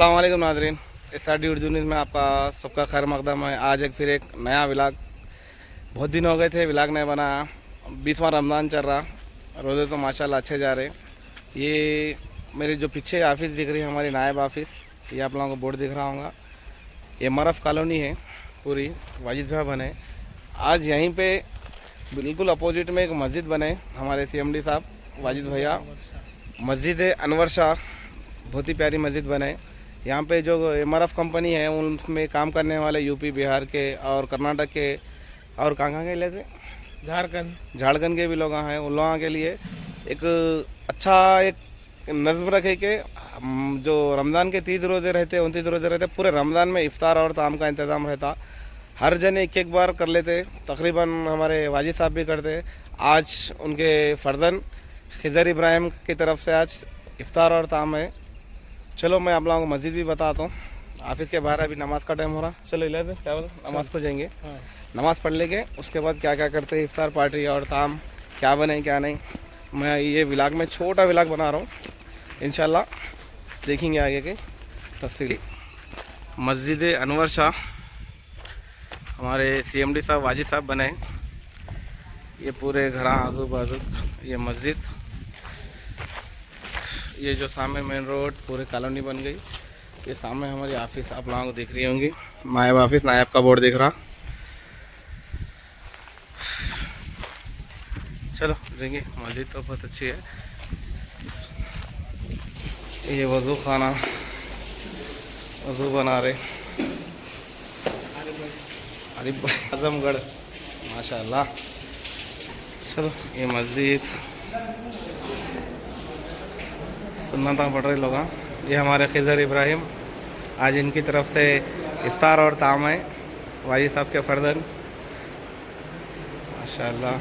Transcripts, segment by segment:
अस्सलाम वालेकुम नाज़रीन, इस उर्दू न्यूज़ में आपका सबका खैर मकदम है। आज फिर एक नया व्लॉग। बहुत दिन हो गए थे व्लॉग नहीं बना। 20वां रमज़ान चल रहा, रोज़े तो माशाल्लाह अच्छे जा रहे। ये मेरे जो पीछे ऑफिस दिख रही है, हमारी नायब ऑफिस, ये आप लोगों को बोर्ड दिख रहा होगा। ये मरफ कॉलोनी है, पूरी वाजिद भाई बने। आज यहीं पे बिल्कुल अपोजिट में एक मस्जिद बने, हमारे CMD साहब वाजिद भैया। मस्जिद है अनवर शाह, बहुत ही प्यारी मस्जिद बने। यहाँ पे जो MRF कंपनी है उनमें काम करने वाले यूपी, बिहार के और कर्नाटक के और कहाँ के लेते, झारखंड के भी लोग हैं। उन लोगों के लिए एक अच्छा एक नज़्म रखे कि जो रमज़ान के 30 रोज़े रहते, 29 रोज़े रहते, पूरे रमज़ान में इफ्तार और ताम का इंतज़ाम रहता। हर जन एक एक बार कर लेते, तकरीबन हमारे वाजिद साहब भी करते। आज उनके फ़र्जन खिज़र इब्राहिम की तरफ से आज इफ्तार और ताम है। चलो मैं आप लोगों को मस्जिद भी बताता हूँ। ऑफिस के बाहर अभी नमाज़ का टाइम हो रहा। चलो इलाज क्या बोलते, नमाज़ को जाएंगे। नमाज़ पढ़ लेंगे, उसके बाद क्या क्या करते हैं, इफ्तार पार्टी और ताम क्या बने क्या नहीं। मैं ये व्लॉग में छोटा व्लॉग बना रहा हूँ, इंशाल्लाह देखेंगे आगे के तफसीली। मस्जिद अनवर शाह, हमारे CMD साहब वाजिद साहब बने। ये पूरे घर आजू बाजू ये मस्जिद, ये जो सामने मेन रोड पूरे कॉलोनी बन गई। ये सामने हमारी ऑफिस आप लोगों को दिख रही होंगी, नायब ऑफिस, नायब का बोर्ड दिख रहा। चलो देंगे, मस्जिद तो बहुत अच्छी है। ये वज़ू खाना, वज़ू बना रहे अरिफ भाई आजमगढ़, माशाल्लाह। चलो ये मस्जिद सुन्नत पढ़ रहे लोग। ये हमारे खिज़र इब्राहिम, आज इनकी तरफ से इफ्तार और ताम है, वाजिद साहब के फ़र्जन, माशाल्लाह।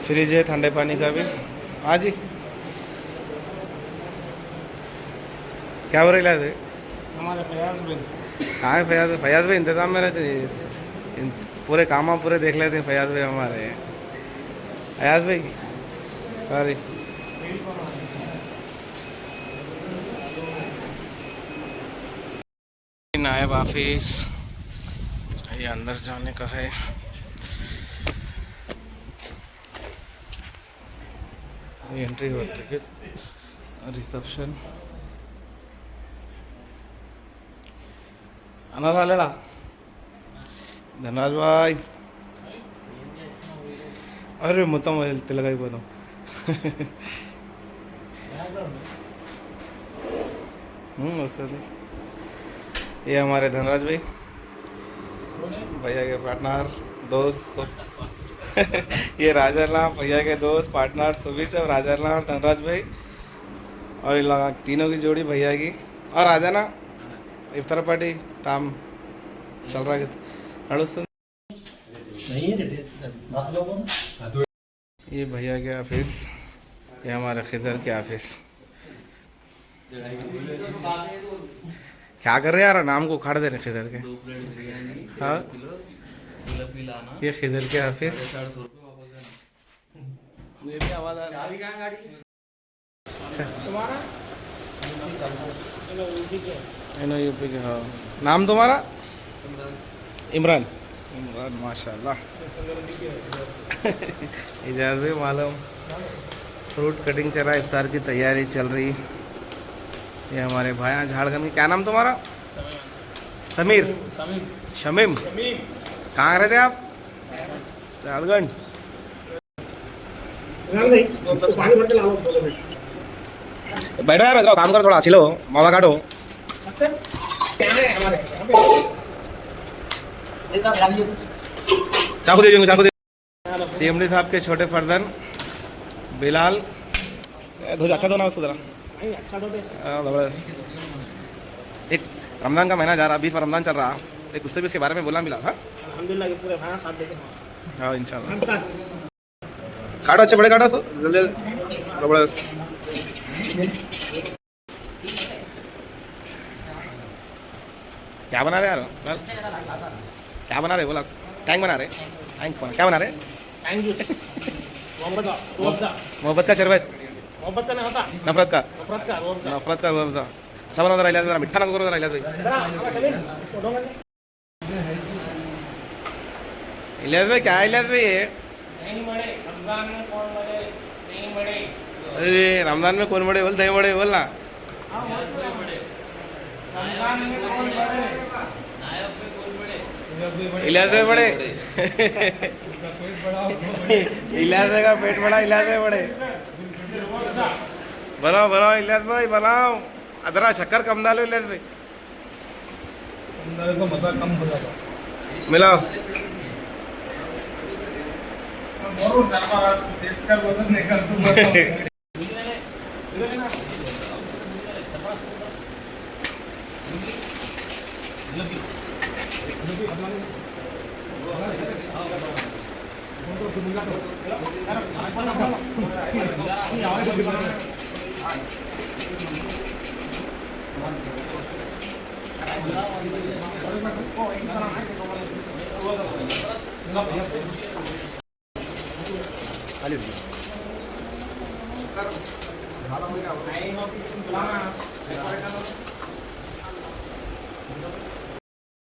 फ्रिज है ठंडे पानी का भी। हाँ जी, क्या हो रहा है? हमारे फयाज भाई, कहाँ है फयाज? फयाज भाई इंतज़ाम में रहते हैं, पूरे काम पूरे देख लेते हैं फयाज भाई हमारे। फयाज भाई सॉरी, नायब ऑफिस, ये अंदर जाने का है। ये एंट्री होती है, रिसेप्शन। अनार आलेला धनराज भाई, अरे మొత్తం తెల్లగైపోయాం। वसूली। ये हमारे धनराज भाई, भैया के पार्टनर दोस्त ये राजरला भैया के दोस्त पार्टनर सुबह से राजरला और धनराज भाई, और इन लोग तीनों की जोड़ी भैया की। और आ जाना, इफ्तार पार्टी ताम चल रहा है नड़ुस्तुंदी। ये भैया के ऑफिस, ये हमारे खिज़र के ऑफिस। क्या कर रहे हैं यार, नाम को उखाड़ दे रहे खिज़र के। हाँ, ये खिज़र के ऑफिस। ये भी आवाज़ आ रही है यूपी के। हाँ, नाम तुम्हारा? इमरान। इमरान माशाल्लाह। इजाज़ भी मालूम, फ्रूट कटिंग चल रहा, इफ्तार की तैयारी चल रही। ये हमारे भाई झारखंड के, क्या नाम तुम्हारा? समीर। शमीम। कहाँ रहते आप? झारखंड। बैठो यार, काम करो थोड़ा, चिलो मौका काटो। चाकू दे, चाकू दे। CMD साहब के छोटे फर्जन बिलाल, अच्छा दो ना उसको जरा। एक रमज़ान का महीना जा रहा, 20वां रमज़ान चल रहा, एक कुछ तो भी इसके बारे में बोला बिलाल। हाँ अल्हम्दुलिल्लाह के पूरे खाना साथ देते हैं। हाँ इंशाल्लाह। काटो, अच्छे बड़े काटो, जल्दी जबरदस्त। क्या बना रहे यार? क्या बना रहे बोला? टैंक बना रहे, क्या बना रहे? थैंक यू मोहब्बत का रुअफ़ज़ा। मोहब्बत का शरबत, मोहब्बत का नहीं होता, नफरत का, नफरत का रुअफ़ज़ा। नफरत का रुअफ़ज़ा. अच्छा बनवता राहिला जरा मिठा नको करू राहिला जाई. जरा आवा चले उठोंगे इलियास भाई क्या इलियास भाई ये? नहीं बड़े रमजान में कौन बड़े नहीं बड़े। अरे रमजान में कौन बड़े बोल, दही बड़े बोल ना. हाँ रमजान में कौन बड़े इलियास भाई बड़े. इलियास भाई का पेट बड़ा, इलियास भाई बड़े. बनाओ बनाओ इलियास भाई बनाओ. अदरा शक्कर कम डालो इलियास भाई. अंदर का मजा कम हो जाता. मिलाओ. बरोबर जरा टेस्ट कर बदल नहीं कर तू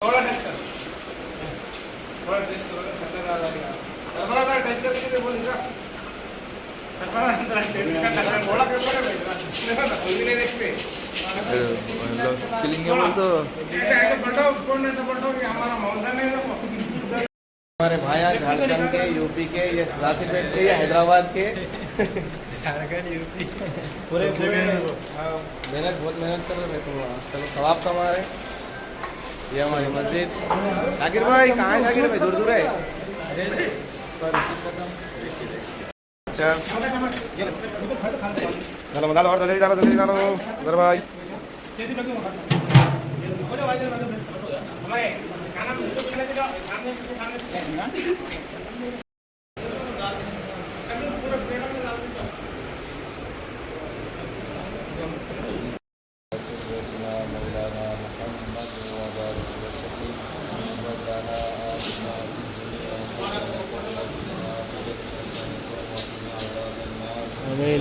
थोड़ा टेस्ट कर, थोड़ा टेस्ट करो ना. शक्कर ज़्यादा लगी. दरबारा जरा टेस्ट करके दे बोल इधर. थोड़ा कर पड़े भाई जरा. कोई भी नहीं देखते. फीलिंग है बोल तो ऐसे ऐसे पलटो फोन नहीं तो पलटो कि हमारा मौसा नहीं है. हमारे भाई यहाँ झारखंड के, यूपी के, ये सिद्धार्थपेट के, ये हैदराबाद के. झारखंड यूपी पूरे पूरे मेहनत, बहुत मेहनत कर रहे थे तुम वहाँ. चलो सवाब कमा रहे. ये हमारी मस्जिद. शाकिर भाई कहाँ है? शाकिर भाई दूर दूर है. चल डालो डालो और जल्दी डालो, जल्दी डालो उधर भाई. हमारे खाना में तो खाने का सामने आमीन.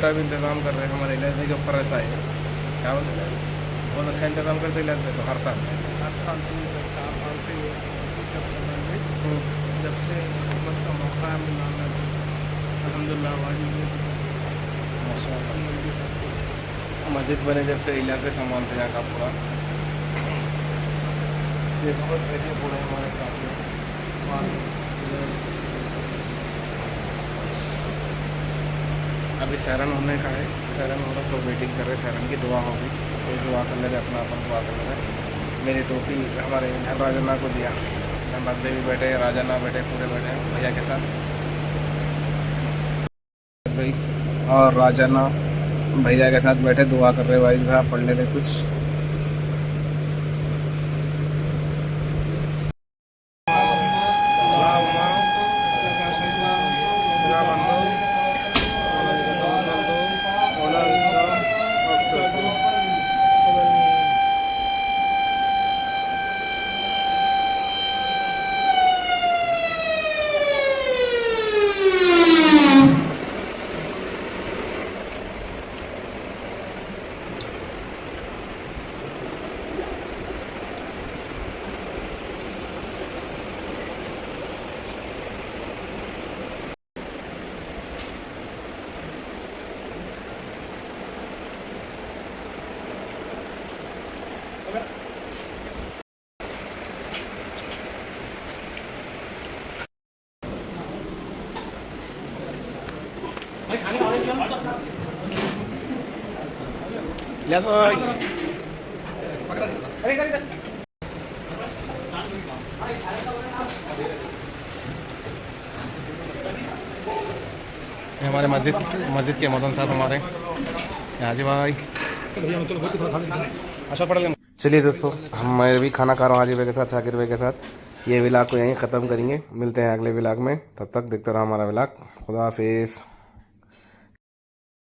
का भी इंतज़ाम कर रहे हैं. हमारे इलाज के ऊपर रहता है. क्या बोलते हैं? बहुत अच्छा इंतज़ाम करते इलाज में तो हर साल. हर साल 4-5 से जब से मैंने जब से खिदमत का मौका मिला मैं अल्हम्दुलिल्लाह वाजिब मस्जिद बने जब से इलाज पे सामान थे यहाँ का पूरा. देखो बस बैठे पूरे हमारे साथ में. अभी सहरन होने का है. सहरन हो रहा, सब वेटिंग कर रहे. सहरन की दुआ होगी. कोई दुआ कर ले रहे, अपना अपन दुआ कर ले रहे. मेरी टोपी हमारे धनराजना को दिया. धनराज भी बैठे, राजाना बैठे, पूरे बैठे भैया के साथ भाई. और राजाना भैया के साथ बैठे दुआ कर रहे. भाई साहब पढ़ ले रहे कुछ. लिया तो ये हमारे मस्जिद के मौजन साहब हमारे हाजी भाई। अच्छा पढ़ लें। चलिए दोस्तों, मैं भी खाना खा रहा हूँ हाजी भाई के साथ, शाकिर भाई के साथ। ये व्लॉग को यहीं ख़त्म करेंगे, मिलते हैं अगले व्लॉग में। तब तक देखते रहो हमारा व्लॉग। खुदा हाफिज़।